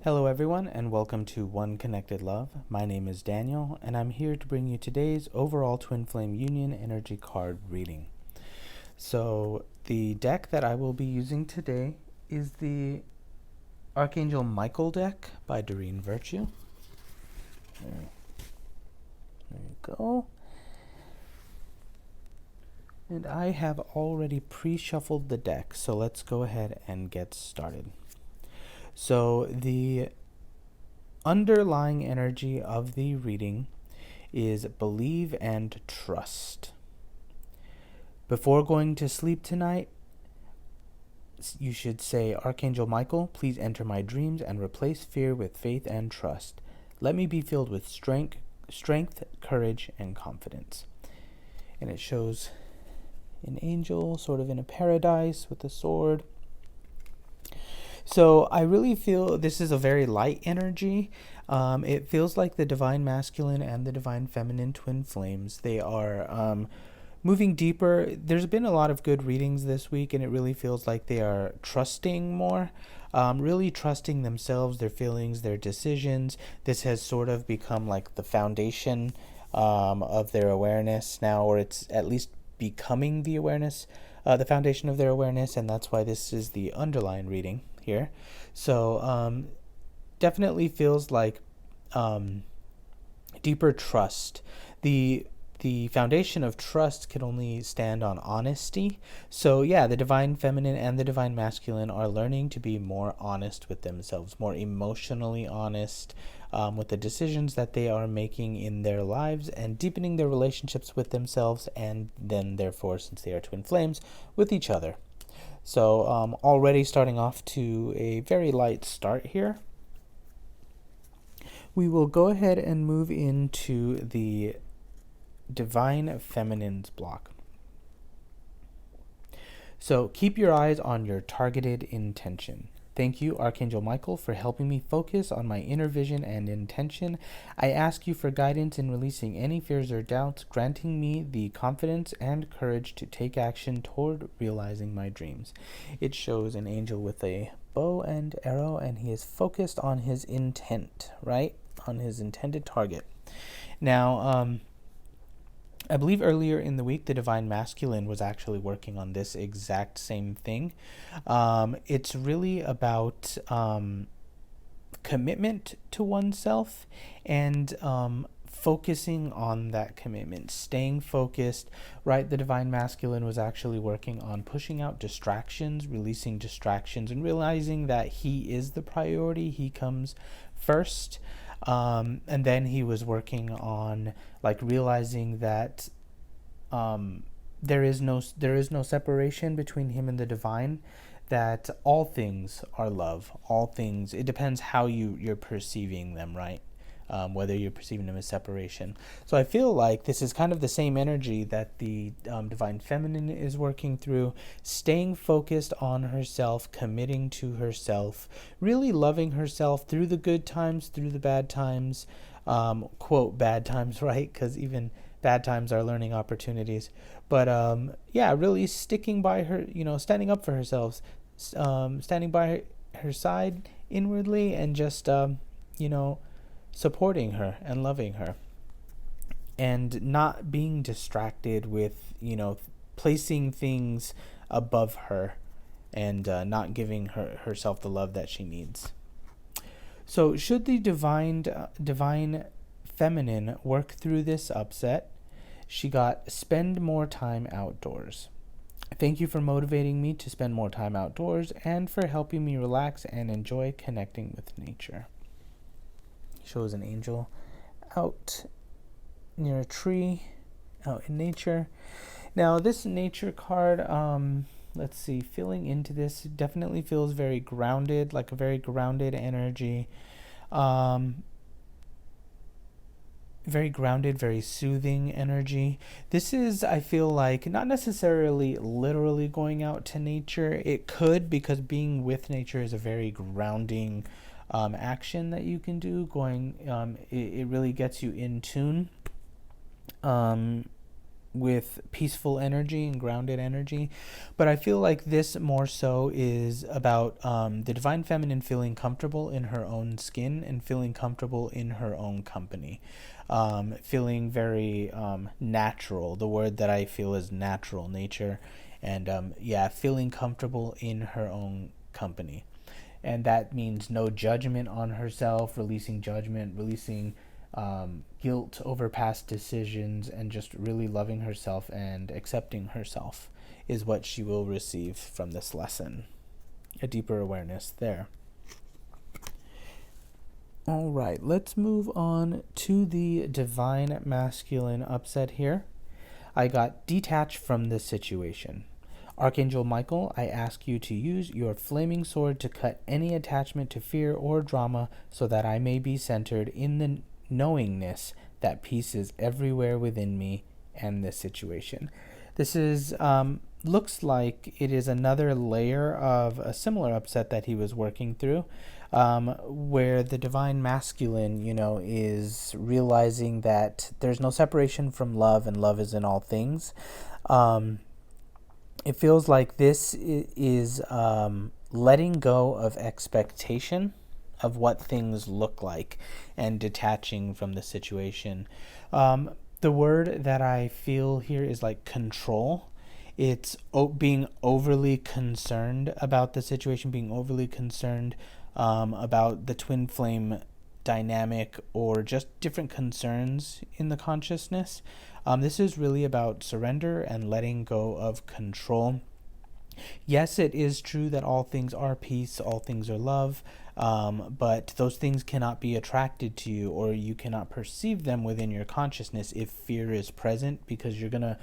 Hello, everyone, and welcome to One Connected Love. My name is Daniel, and I'm here to bring you today's overall Twin Flame Union energy card reading. So, the deck that I will be using today is the Archangel Michael deck by Doreen Virtue. There you go. And I have already pre-shuffled the deck, so let's go ahead and get started. So the underlying energy of the reading is believe and trust. Before going to sleep tonight, you should say, Archangel Michael, please enter my dreams and replace fear with faith and trust. Let me be filled with strength, courage, and confidence. And it shows an angel sort of in a paradise with a sword. So I really feel this is a very light energy. It feels like the divine masculine and the divine feminine twin flames. They are moving deeper. There's been a lot of good readings this week, and it really feels like they are trusting more, really trusting themselves, their feelings, their decisions. This has sort of become like the foundation of their awareness now, or it's at least becoming the awareness, the foundation of their awareness, and that's why this is the underlying reading here. So definitely feels like deeper trust. The foundation of trust can only stand on honesty. So yeah, the divine feminine and the divine masculine are learning to be more honest with themselves, more emotionally honest with the decisions that they are making in their lives, and deepening their relationships with themselves, and then therefore, since they are twin flames, with each other. So already starting off to a very light start here. We will go ahead and move into the Divine Feminine's block. So keep your eyes on your targeted intention. Thank you, Archangel Michael, for helping me focus on my inner vision and intention. I ask you for guidance in releasing any fears or doubts, granting me the confidence and courage to take action toward realizing my dreams. It shows an angel with a bow and arrow, and he is focused on his intent, right? On his intended target. Now, I believe earlier in the week, the Divine Masculine was actually working on this exact same thing. It's really about commitment to oneself and focusing on that commitment, staying focused, right? The Divine Masculine was actually working on pushing out distractions, releasing distractions, and realizing that he is the priority. He comes first. And then he was working on like realizing that there is no separation between him and the divine, that all things are love, all things, it depends how you're perceiving them, right? Whether you're perceiving them as separation. So I feel like this is kind of the same energy that the divine feminine is working through, staying focused on herself, committing to herself, really loving herself through the good times, through the bad times, quote bad times, right? Because even bad times are learning opportunities. But yeah, really sticking by her, standing up for herself, standing by her side inwardly, and just supporting her and loving her, and not being distracted with placing things above her, and not giving herself the love that she needs. So should the divine feminine work through this upset, she got spend more time outdoors. Thank you for motivating me to spend more time outdoors and for helping me relax and enjoy connecting with nature. Shows an angel out near a tree, out in nature. Now this nature card, let's see, feeling into this, definitely feels very grounded, like a very grounded energy. Very grounded, very soothing energy. This is, I feel like, not necessarily literally going out to nature. It could, because being with nature is a very grounding action that you can do. It really gets you in tune. with peaceful energy and grounded energy. But I feel like this more so is about the divine feminine feeling comfortable in her own skin and feeling comfortable in her own company. Feeling very natural. The word that I feel is natural, nature. And feeling comfortable in her own company. And that means no judgment on herself, releasing judgment, releasing guilt over past decisions, and just really loving herself and accepting herself is what she will receive from this lesson. A deeper awareness there. All right, let's move on to the divine masculine upset here. I got detached from the situation. Archangel Michael, I ask you to use your flaming sword to cut any attachment to fear or drama so that I may be centered in the knowingness that peace is everywhere within me and this situation. This is looks like it is another layer of a similar upset that he was working through, where the divine masculine, is realizing that there's no separation from love and love is in all things. It feels like this is letting go of expectation of what things look like and detaching from the situation. The word that I feel here is like control. It's being overly concerned about the situation, being overly concerned about the twin flame dynamic or just different concerns in the consciousness. This is really about surrender and letting go of control. Yes, it is true that all things are peace, all things are love, but those things cannot be attracted to you, or you cannot perceive them within your consciousness if fear is present, because you're going to,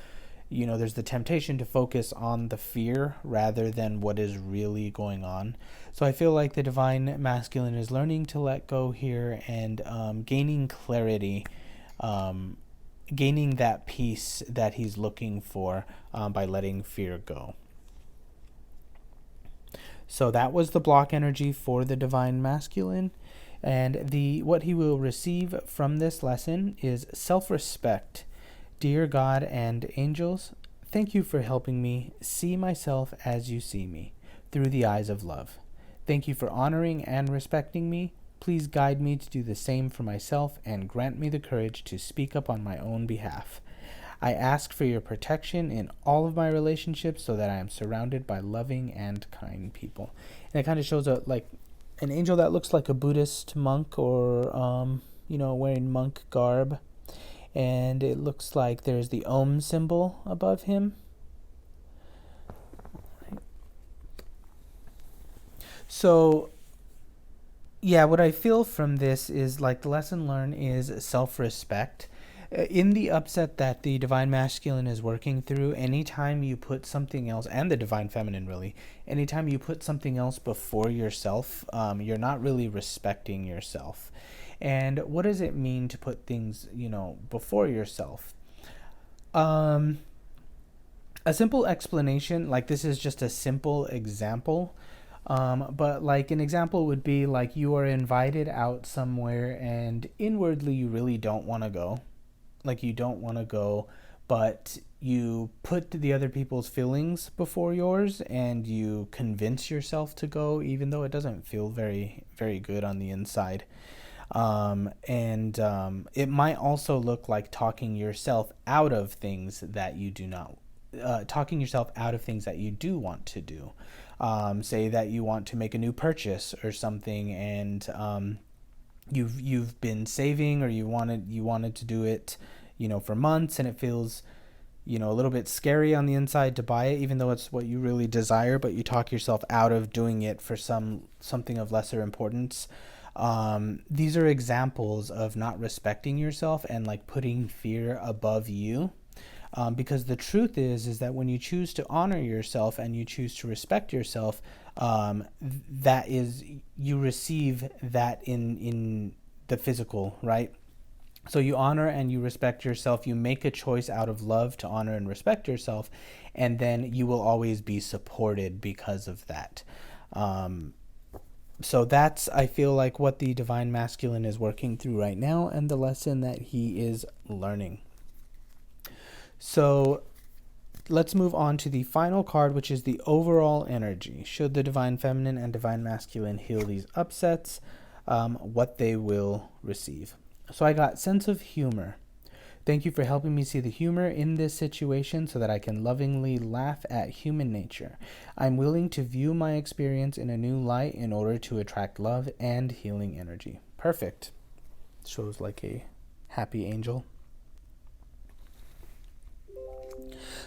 there's the temptation to focus on the fear rather than what is really going on. So I feel like the divine masculine is learning to let go here and gaining clarity, gaining that peace that he's looking for by letting fear go. So that was the block energy for the divine masculine. And what he will receive from this lesson is self-respect. Dear God and angels, thank you for helping me see myself as you see me, through the eyes of love. Thank you for honoring and respecting me. Please guide me to do the same for myself and grant me the courage to speak up on my own behalf. I ask for your protection in all of my relationships so that I am surrounded by loving and kind people. And it kind of shows an angel that looks like a Buddhist monk or, wearing monk garb. And it looks like there's the Om symbol above him. So, what I feel from this is like the lesson learned is self-respect. In the upset that the divine masculine is working through, anytime you put something else, and the divine feminine really, anytime you put something else before yourself, you're not really respecting yourself. And what does it mean to put things, before yourself? A simple explanation, like this is just a simple example, but like an example would be like you are invited out somewhere and inwardly you really don't want to go. Like you don't want to go, but you put the other people's feelings before yours and you convince yourself to go, even though it doesn't feel very, very good on the inside. It might also look like talking yourself out of things that you do not, talking yourself out of things that you do want to do. Say that you want to make a new purchase or something, and you've been saving, or you wanted to do it, for months, and it feels, a little bit scary on the inside to buy it, even though it's what you really desire, but you talk yourself out of doing it for something of lesser importance. These are examples of not respecting yourself and like putting fear above you. Because the truth is that when you choose to honor yourself and you choose to respect yourself, that is, you receive that in the physical, right? So you honor and you respect yourself. You make a choice out of love to honor and respect yourself, and then you will always be supported because of that. So that's, I feel like, what the divine masculine is working through right now and the lesson that he is learning. So let's move on to the final card, which is the overall energy. Should the divine feminine and divine masculine heal these upsets, what they will receive. So I got sense of humor. Thank you for helping me see the humor in this situation so that I can lovingly laugh at human nature. I'm willing to view my experience in a new light in order to attract love and healing energy. Perfect. Shows like a happy angel.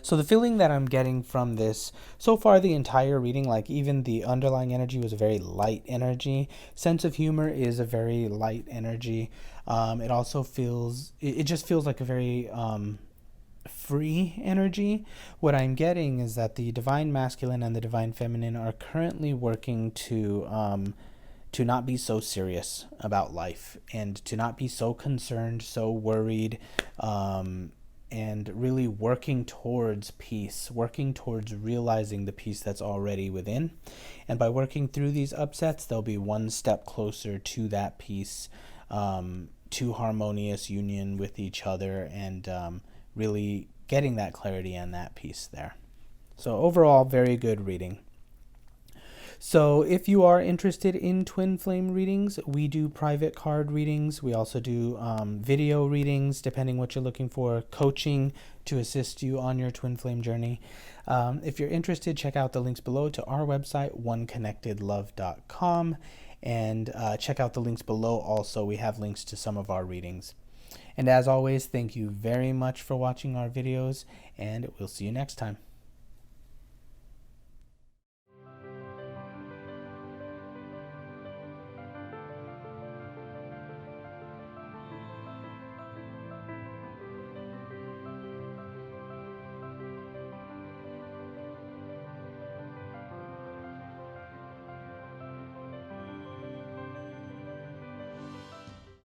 So the feeling that I'm getting from this, so far the entire reading, like even the underlying energy was a very light energy. Sense of humor is a very light energy. It also feels, it just feels like a very free energy. What I'm getting is that the divine masculine and the divine feminine are currently working to not be so serious about life and to not be so concerned, so worried, and really working towards peace, working towards realizing the peace that's already within. And by working through these upsets, they'll be one step closer to that peace, to harmonious union with each other, and really getting that clarity and that peace there. So overall, very good reading. So if you are interested in twin flame readings, we do private card readings. We also do video readings, depending what you're looking for, coaching to assist you on your twin flame journey. If you're interested, check out the links below to our website, oneconnectedlove.com, and check out the links below also. We have links to some of our readings. And as always, thank you very much for watching our videos, and we'll see you next time.